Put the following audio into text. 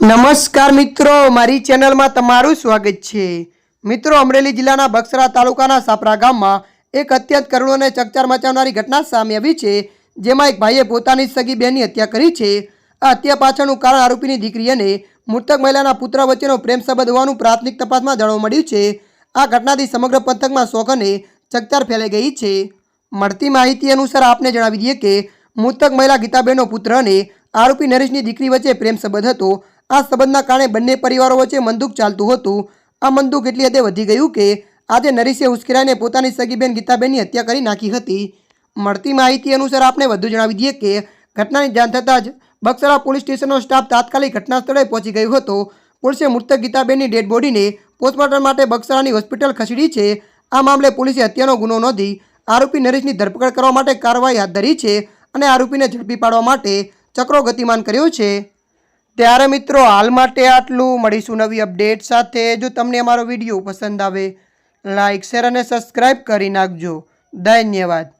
નમસ્કાર મિત્રો, મારી ચેનલમાં તમારું સ્વાગત છે। મિત્રો, અમરેલી જિલ્લાના બગસરા તાલુકાના સાપરા ગામમાં એક અત્યંત કરુણ અને ચકચાર મચાવનારી ઘટના સામે આવી છે, જેમાં એક ભાઈએ પોતાની સગી બહેનની હત્યા કરી છે। આ હત્યા પાછળનું કારણ આરોપીની દીકરી અને મૃતક મહિલાના પુત્ર વચ્ચેનો પ્રેમ સંબંધ હોવાનું પ્રાથમિક તપાસમાં જાણવા મળ્યું છે। આ ઘટનાથી સમગ્ર પંથકમાં શોક અને ચકચાર ફેલાઈ ગઈ છે। મળતી માહિતી અનુસાર આપને જણાવી દઈએ કે મૃતક મહિલા ગીતાબેનનો પુત્ર અને આરોપી નરેશની દીકરી વચ્ચે પ્રેમ સંબંધ હતો। આ સંબંધના કારણે બંને પરિવારો વચ્ચે મનદુખ ચાલતું હતું। આ મનદુખ એટલી હદે વધી ગયું કે આજે નરેશે ઉશ્કેરાઈને પોતાની સગી બેન ગીતાબેનની હત્યા કરી નાખી હતી। મળતી માહિતી અનુસાર આપણે વધુ જણાવી દઈએ કે ઘટનાની જાણ થતાં જ બગસરા પોલીસ સ્ટેશનનો સ્ટાફ તાત્કાલિક ઘટના સ્થળે પહોંચી ગયો હતો। પોલીસે મૃતક ગીતાબેનની ડેડ બોડીને પોસ્ટમોર્ટમ માટે બગસરાની હોસ્પિટલ ખસેડી છે। આ મામલે પોલીસે હત્યાનો ગુનો નોંધી આરોપી નરેશની ધરપકડ કરવા માટે કાર્યવાહી હાથ ધરી છે અને આરોપીને ઝડપી પાડવા માટે ચક્રો ગતિમાન કર્યો છે। ત્યારે મિત્રો, હાલ માટે આટલું। મળીશું નવી અપડેટ સાથે। જો તમને અમારો વિડીયો પસંદ આવે, લાઇક, શેર અને સબસ્ક્રાઈબ કરી નાખજો। ધન્યવાદ।